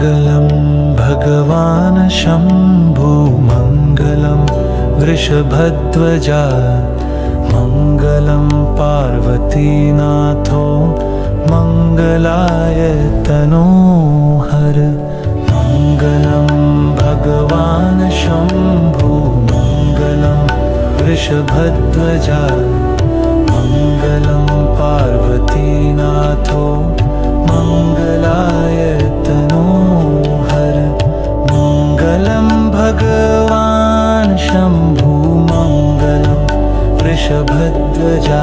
मङ्गलं भगवान् शम्भु मङ्गलं वृषभध्वजा मङ्गलं पार्वतीनाथो मङ्गलाय तनोहर मङ्गलं भगवान् शम्भु मङ्गलं वृषभध्वजा मङ्गलं पार्वतीनाथो मङ्गलाय तनोहर मङ्गलं भगवान् शम्भु मङ्गलं वृषभध्वजा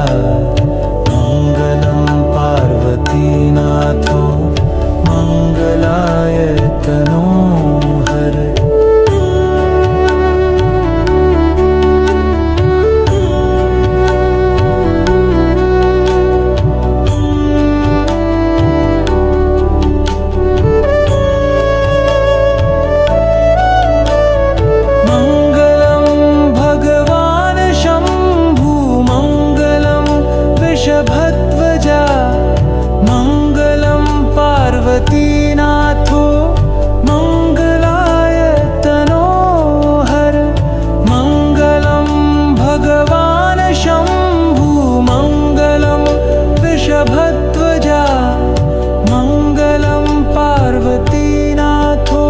मङ्गलं पार्वतीनाथो मङ्गलाय तनोहर पार्वतीनाथो मङ्गलाय तनोहर मङ्गलं भगवान् शम्भु मङ्गलं वृषभध्वजा मङ्गलं पार्वतीनाथो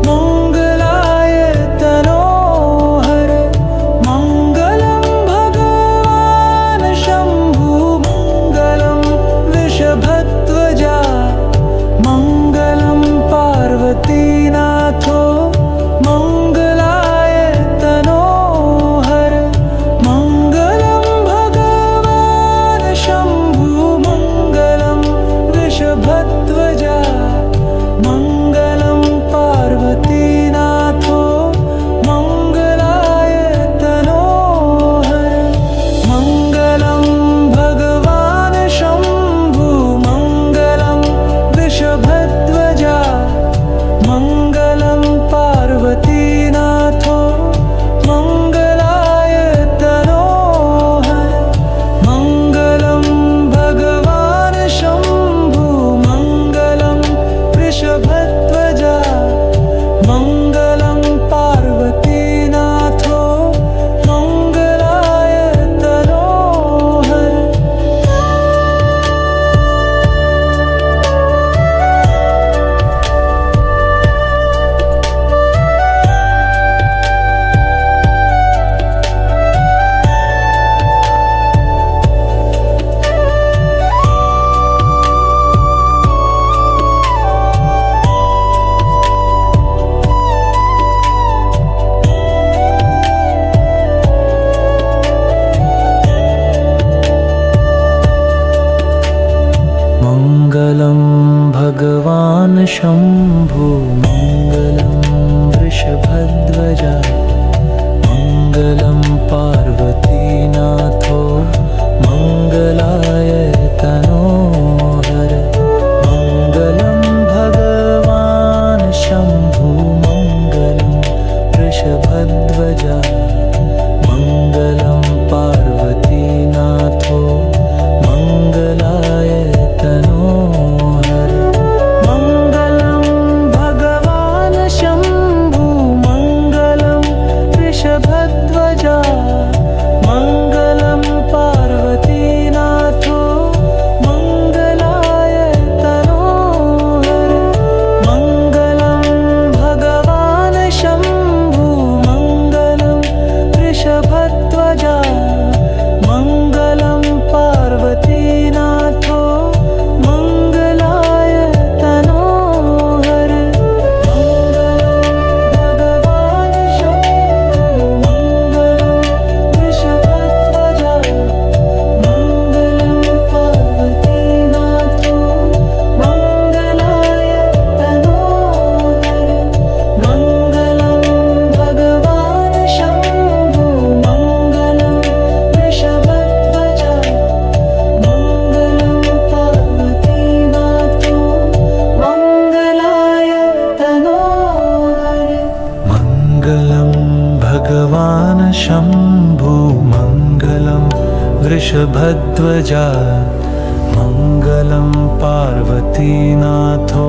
मङ्गलाय तनोहर मङ्गलं भगवान् शम्भु मङ्गलं वृषभध्वजा मङ्गलं पार्वतीनाथो मङ्गलाय तनोहर मङ्गलं भगवान् शम्भु मङ्गलं वृषभध्वजा मङ्गलं पार्वतीनाथो मङ्गलाय तनोहर मङ्गलं भगवान् शम्भु मङ्गलं वृषभध्वजा मङ्गलं पार्वतीनाथो मङ्गलाय तनोहर मङ्गलं भगवान् शम्भु मङ्गलं वृषभध्वजा मङ्गलं पार्वतीनाथो मङ्गलाय तनोहर मङ्गलं भगवान् शम्भु मङ्गलं वृषभध्वजा मङ्गलं पार्वतीनाथो मङ्गलाय तनोहर मङ्गलं भगवान् शम्भु मङ्गलं वृषभध्वजा मङ्गलं पार्वतीनाथो मङ्गलाय तनोहर मङ्गलं भगवान् शम्भु मङ्गलं वृषभध्वजा मङ्गलं पार्वतीनाथो मङ्गलाय तनोहर मङ्गलं भगवान् शम्भु मङ्गलं वृषभध्वजा मङ्गलं पार्वतीनाथो मङ्गलाय तनोहर भगवान् शम्भु मङ्गलं वृषभध्वजा मङ्गलं पार्वतीनाथो मङ्गलाय तनोहर मङ्गलं भगवान् शम्भु मङ्गलं वृषभध्वजा मङ्गलं पार्वतीनाथो मङ्गलाय तनोहर मङ्गलं भगवान् शम्भु मङ्गलं वृषभध्वजा मङ्गलं पार्वतीनाथो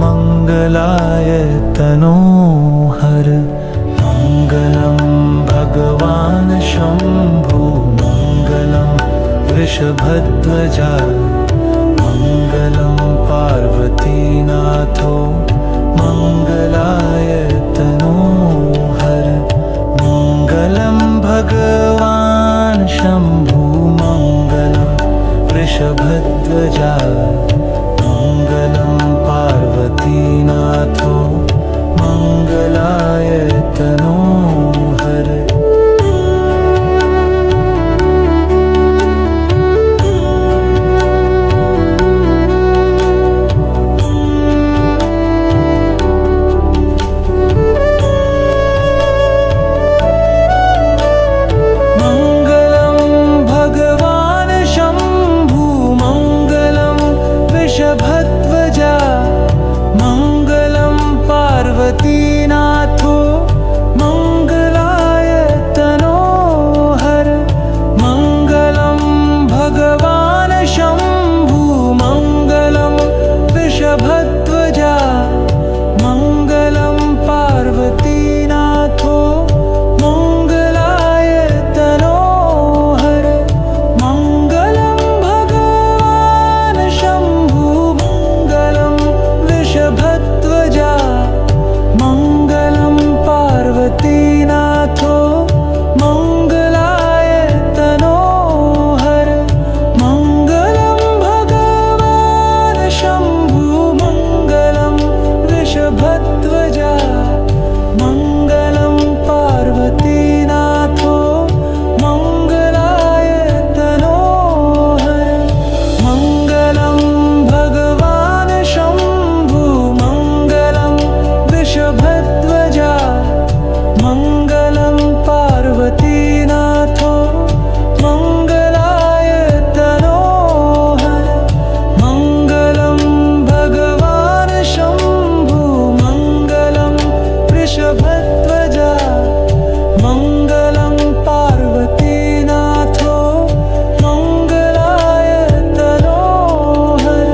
मङ्गलाय तनोहर मङ्गलं भगवान् शम्भु मङ्गलं वृषभध्वजा मङ्गलं पार्वतीनाथो मङ्गलाय तनोहर मङ्गलं भगवान् शम्भु मङ्गलं वृषभध्वजा मङ्गलं पार्वतीनाथो मङ्गलाय तनोहर पार्वतीनाथो मङ्गलाय तनोहर मङ्गलं भगवान् शम्भु मङ्गलं वृषभध्वजा मङ्गलं पार्वतीनाथो मङ्गलाय तनोहर मङ्गलं भगवान् शम्भु मङ्गलं वृषभध्वजा मङ्गलं पार्वतीनाथो मङ्गलाय तनोहर मङ्गलं भगवान् शम्भु मङ्गलं वृषभध्वजा मङ्गलं पार्वतीनाथो मङ्गलाय तनोहर मङ्गलं भगवान् शम्भु मङ्गलं वृषभध्वजा मङ्गलं पार्वतीनाथो मङ्गलाय तनोहर मङ्गलं भगवान् शम्भु मङ्गलं वृषभध्वजा मङ्गलं पार्वतीनाथो मङ्गलाय तनोहर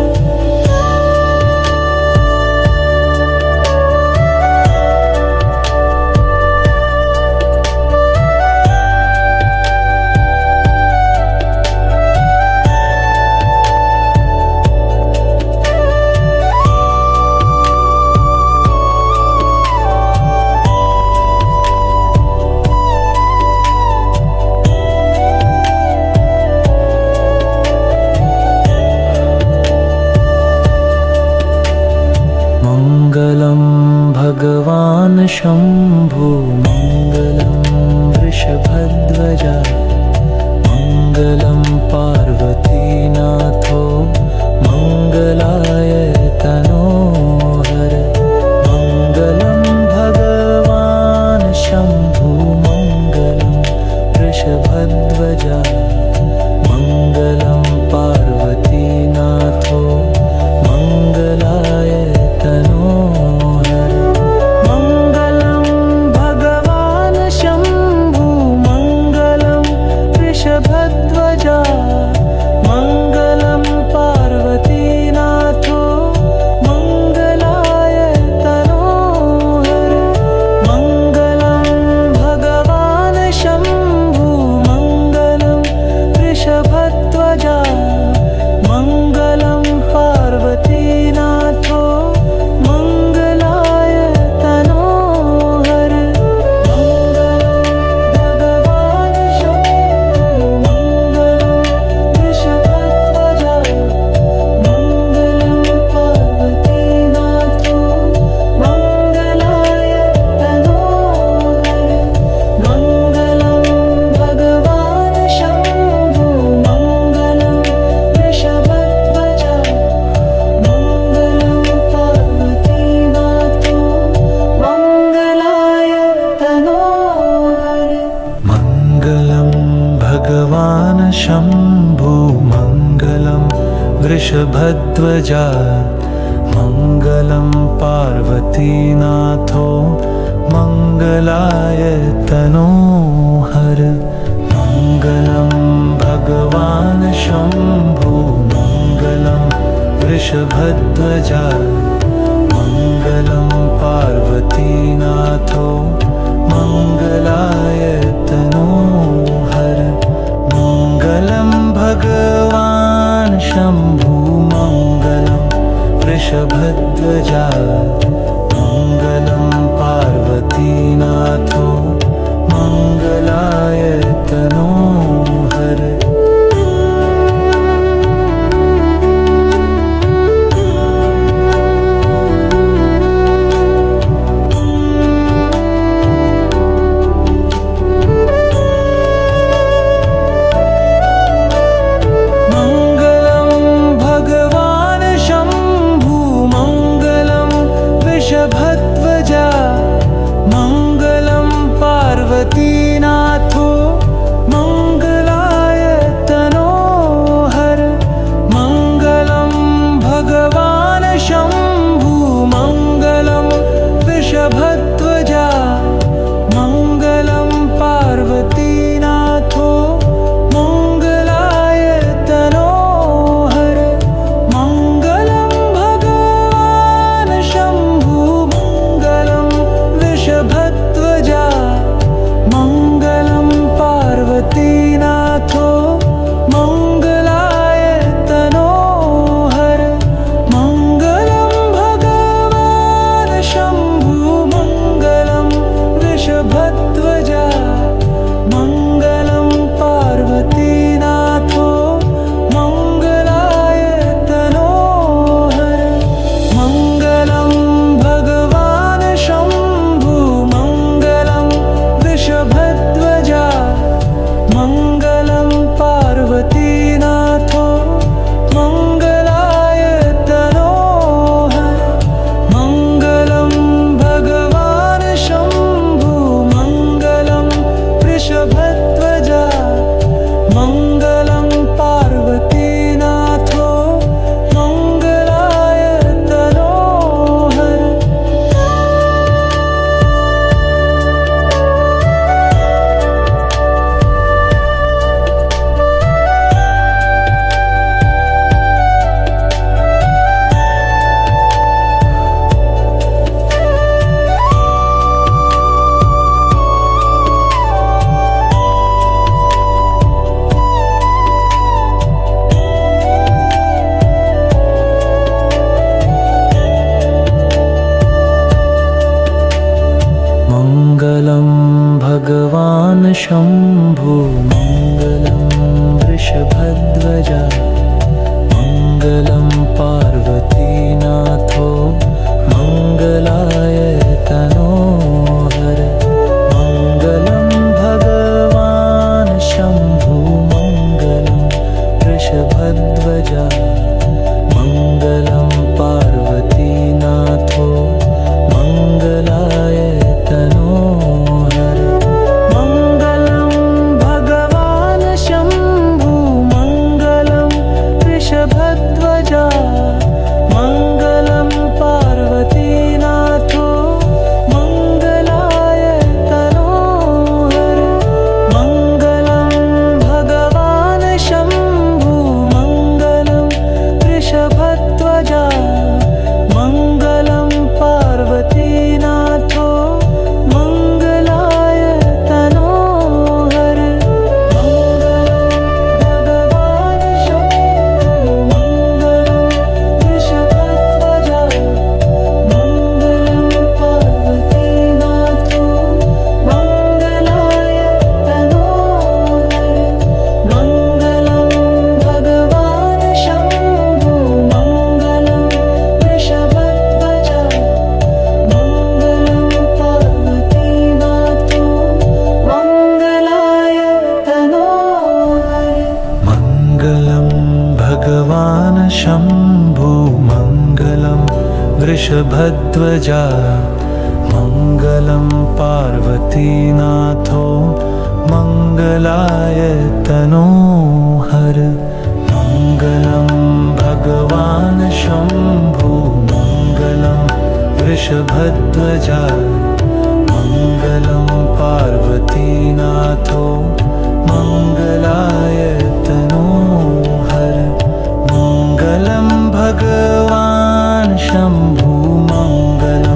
मङ्गलं भगवान् शम्भु मङ्गलं वृषभध्वजा मङ्गलं पार्वतीनाथो मङ्गलाय तनोहर मङ्गलं भगवान् शम्भु मङ्गलं वृषभध्वजा मङ्गलं पार्वतीनाथो मङ्गलाय तनोहर मङ्गलं भगवान् शम्भु मङ्गलं वृषभध्वजा मङ्गलं पार्वतीनाथो मङ्गलाय तनोहर मङ्गलं भगवान् शम्भु मङ्गलं वृषभध्वजा मङ्गलं पार्वतीनाथो मङ्गलाय तनोहर मङ्गलं भगवान् शम्भु मङ्गलं वृषभध्वजा मङ्गलं पार्वतीनाथो मङ्गलाय तनोहर मङ्गलं भगवान् शम्भु मङ्गलं वृषभध्वजा मङ्गलं पार्वतीनाथो मङ्गलाय तनोहर मङ्गलं भगवान् शम्भु मङ्गलं वृषभध्वजा मङ्गलं पार्वतीनाथो मङ्गलाय तनोहर मङ्गलं भगवान् शम्भु मङ्गलं वृषभध्वजा मङ्गलं पार्वतीनाथो मङ्गलाय तनोहर मङ्गलं भगवान् शम्भु मङ्गलं वृषभध्वजा मङ्गलं पार्वतीनाथो मङ्गलाय तनोहर पार्वतीनाथो मङ्गलाय तनोहर मङ्गलं भगवान् शम्भु मङ्गलं वृषभध्वजा मङ्गलं पार्वतीनाथो मङ्गलाय तनोहर मङ्गलं भगवान् शम्भु मङ्गलं वृषभध्वजा मङ्गलं पार्वतीनाथो मङ्गलाय तनोहर मङ्गलं भगवान् शम्भु मङ्गलं वृषभध्वजा मङ्गलं पार्वतीनाथो मङ्गलाय तनोहर मङ्गलं भगवान् शम्भु मङ्गलं वृषभध्वजा मङ्गलं पार्वतीनाथो मङ्गलाय तनोहर मङ्गलं भगवान् शम्भु मङ्गलं वृषभध्वजा मङ्गलं पार्वतीनाथो मङ्गलाय तनोहर मङ्गलं भगवान् शम्भु मङ्गलं वृषभध्वजा मङ्गलं पार्वतीनाथो मङ्गलाय तनोहर मङ्गलं भगवान् शम्भु मङ्गलं वृषभध्वजा मङ्गलं पार्वतीनाथो मङ्गलाय तनोहर मङ्गलं भगवान् शम्भु मङ्गलं वृषभध्वजा मङ्गलं पार्वतीनाथो मङ्गलाय तनोहर मङ्गलं भगवान् शम्भु मङ्गलं वृषभध्वजा मङ्गलं पार्वतीनाथो मङ्गलाय तनोहर मङ्गलं भगवान् शम्भु मङ्गलं वृषभध्वजा मङ्गलं पार्वतीनाथो मङ्गलाय तनोहर मङ्गलं भगवान् शम्भु मङ्गलं वृषभध्वजा मङ्गलं पार्वतीनाथो मङ्गलाय तनोहर मङ्गलं भगवान् शम्भु मङ्गलं वृषभध्वजा मङ्गलं पार्वतीनाथो मङ्गलाय तनोहर मङ्गलं भगवान् शम्भु मङ्गलं वृषभध्वजा मङ्गलं पार्वतीनाथो मङ्गलाय तनोहर मङ्गलं भगवान् शम्भु मङ्गलं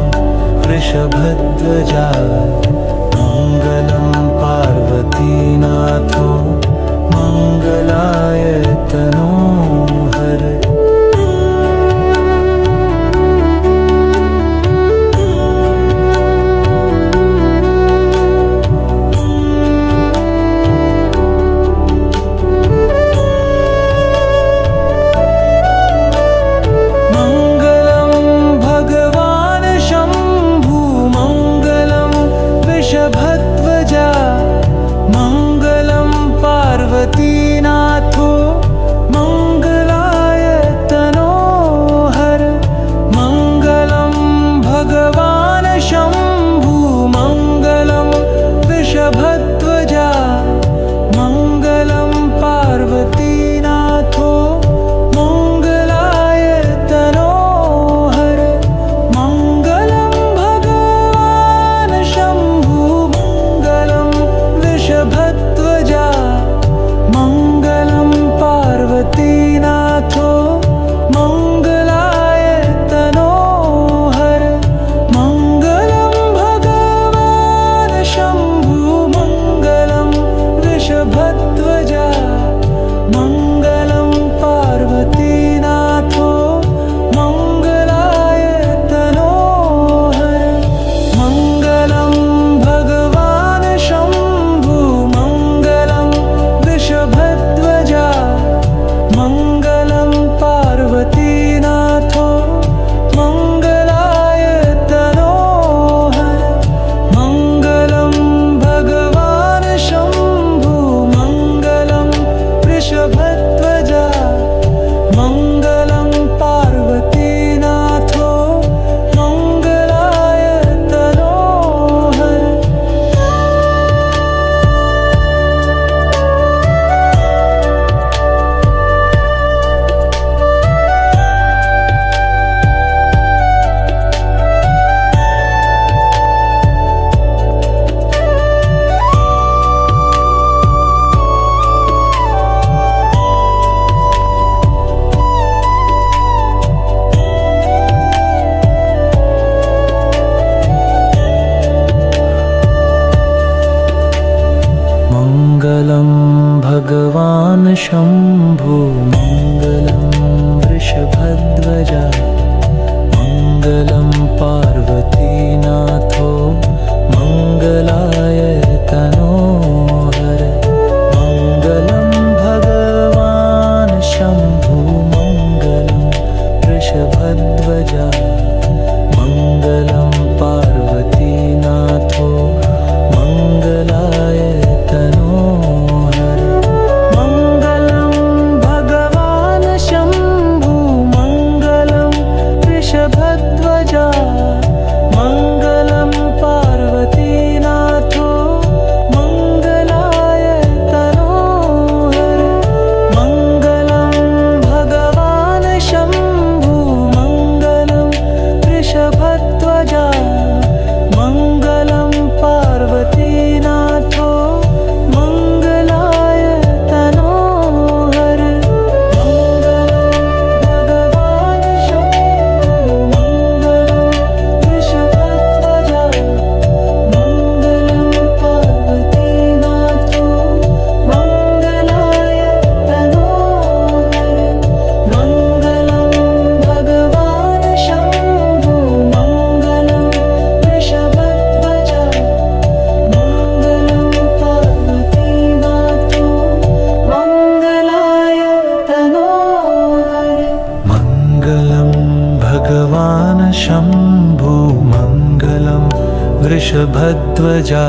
वृषभध्वजा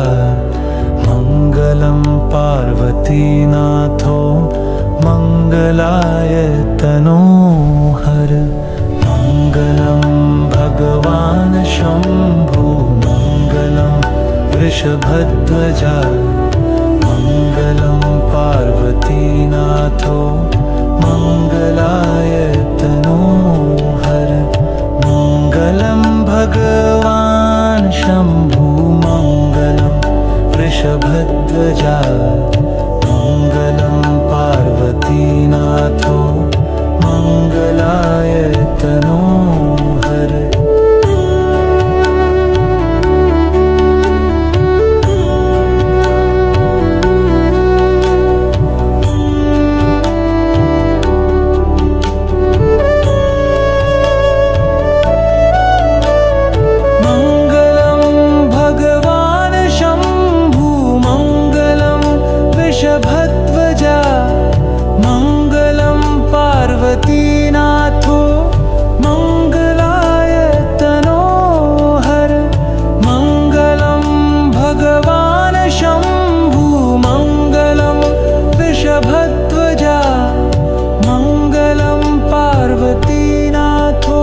मङ्गलं पार्वतीनाथो मङ्गलाय तनोहर मङ्गलं भगवान् शम्भो मङ्गलं वृषभध्वजा मङ्गलं पार्वतीनाथो मङ्गलाय तनोहर मङ्गलं भगवान् शम्भो मङ्गलं वृषभध्वजा मङ्गलं पार्वतीनाथो मङ्गलाय तनोहर भगवान् शम्भो मङ्गलं वृषभध्वजा मङ्गलं पार्वतीनाथो मङ्गलाय तनोहर मङ्गलं भगवान् शम्भो मङ्गलं वृषभध्वजा मङ्गलं पार्वतीनाथो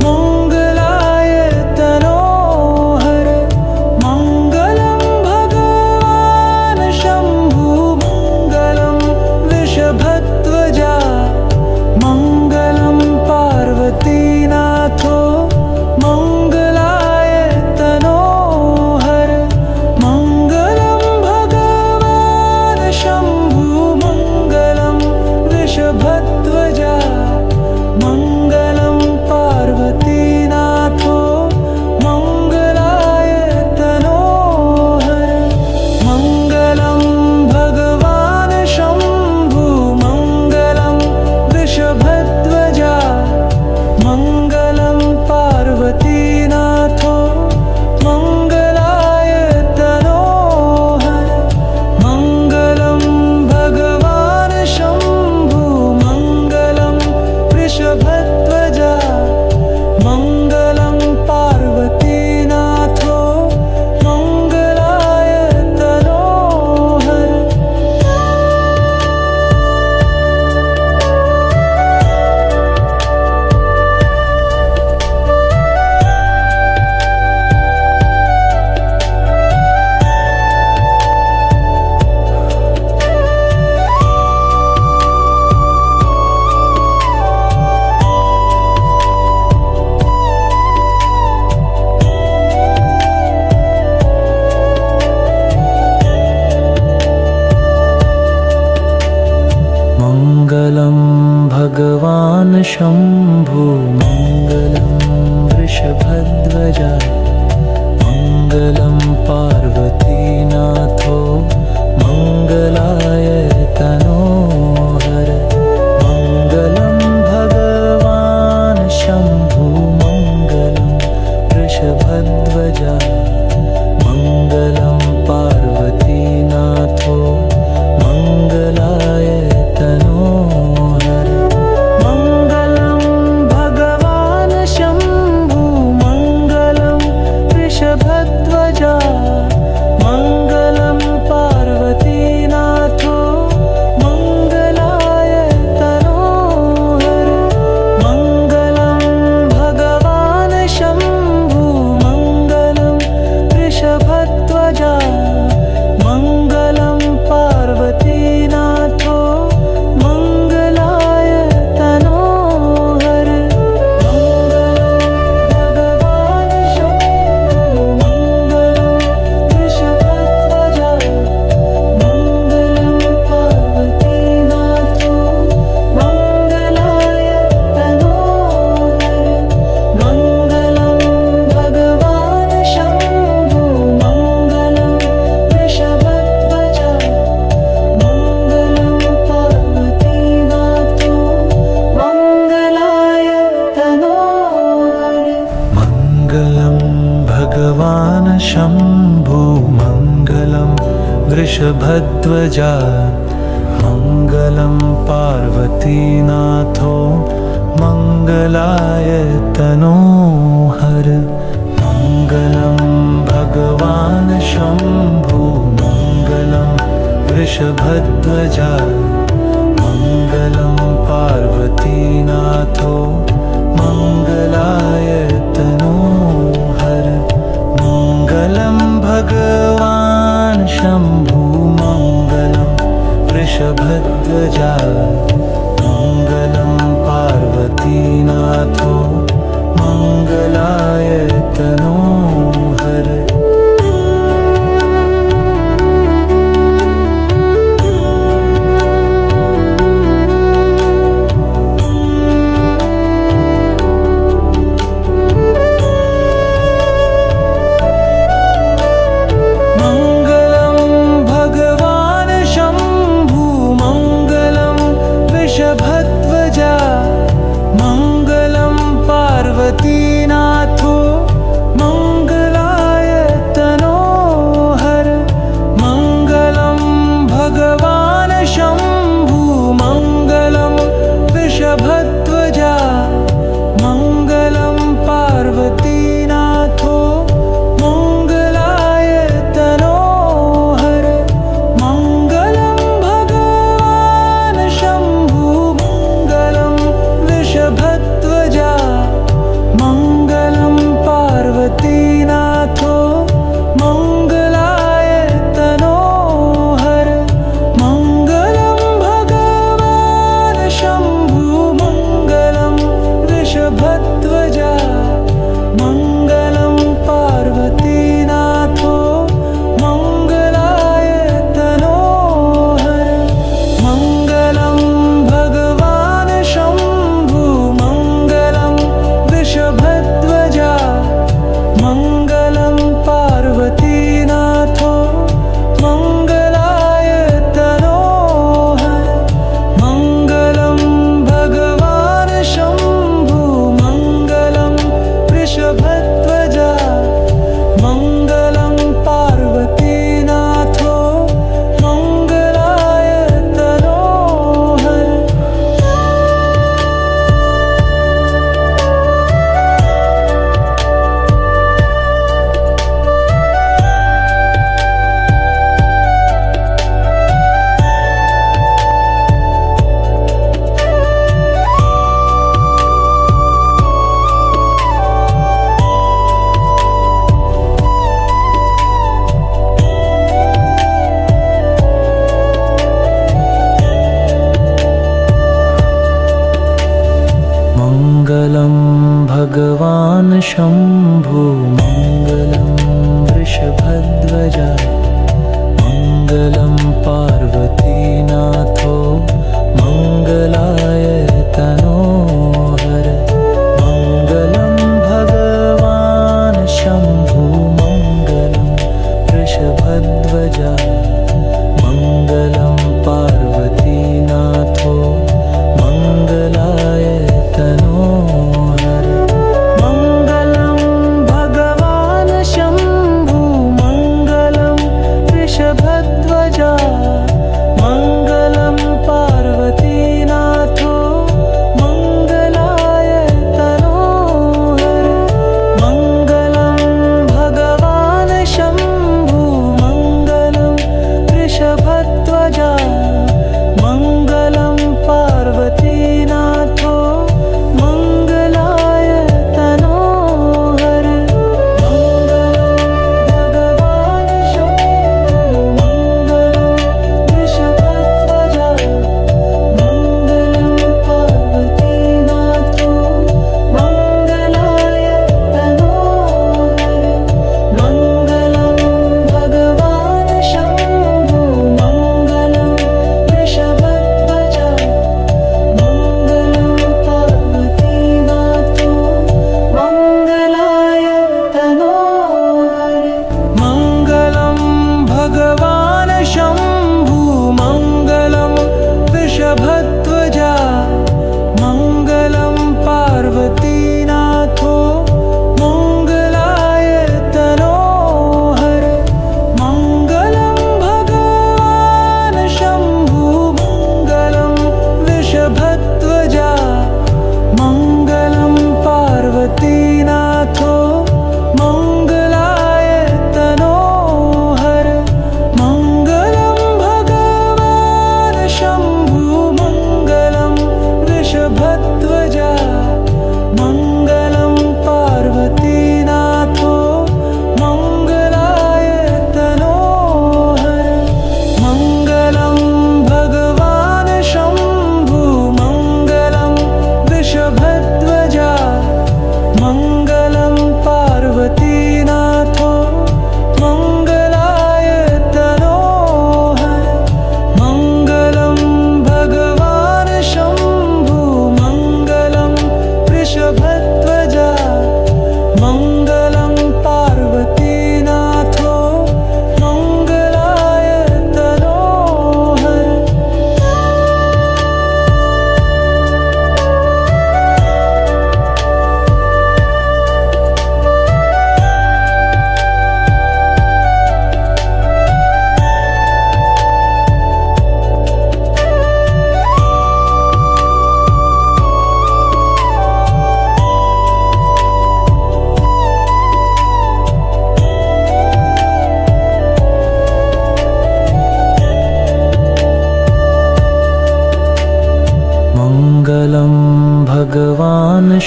मङ्गलाय तनोहर मङ्गलं भगवान् शम्भो मङ्गलं वृषभध्वजा मङ्गलं पार्वतीनाथो मङ्गलाय तनोहर मङ्गलं भगवान् शम्भो मङ्गलं वृषभध्वजा मङ्गलं पार्वतीनाथो मङ्गलाय तनोहर मङ्गलं भगवान् शम्भो मङ्गलं वृषभध्वजा मङ्गलं पार्वतीनाथो मङ्गलाय तनोहर मङ्गलं भगवान् शम्भो मङ्गलं वृषभध्वजा मङ्गलं पार्वतीनाथो मङ्गलाय तनोहर मङ्गलं भगवान् शम्भु मङ्गलं वृषभध्वजा मङ्गलं पार्वतीनाथो मङ्गलाय तनोहर मङ्गलं भगवान् शम्भु मङ्गलं वृषभध्वजा मङ्गलं पार्वतीनाथो मङ्गलाय तनोहर पार्वतीनाथो मङ्गलाय तनोहर मङ्गलं भगवान् शम्भु मङ्गलं वृषभध्वजा मङ्गलं पार्वतीनाथो मङ्गलाय तनोहर मङ्गलं भगवान् शम्भु मङ्गलं वृषभध्वजा मङ्गलं पार्वतीनाथो मङ्गलाय तनोहर मङ्गलं भगवान् शम्भु मङ्गलं वृषभध्वजा मङ्गलं पार्वतीनाथो मङ्गलाय तनोहर मङ्गलं भगवान् शम्भु मङ्गलं वृषभध्वजा मङ्गलं पार्वतीनाथो मङ्गलाय तनोहर मङ्गलं भगवान् शम्भु मङ्गलं वृषभध्वजा मङ्गलं पार्वतीनाथो मङ्गलाय तनोहर मङ्गलं भगवान् शम्भु मङ्गलं वृषभध्वजा मङ्गलं पार्वतीनाथो मङ्गलाय तनोहर मङ्गलं भगवान् शम्भु मङ्गलं वृषभध्वजा मङ्गलं पार्वतीनाथो मङ्गलाय तनोहर मङ्गलं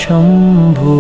शम्भो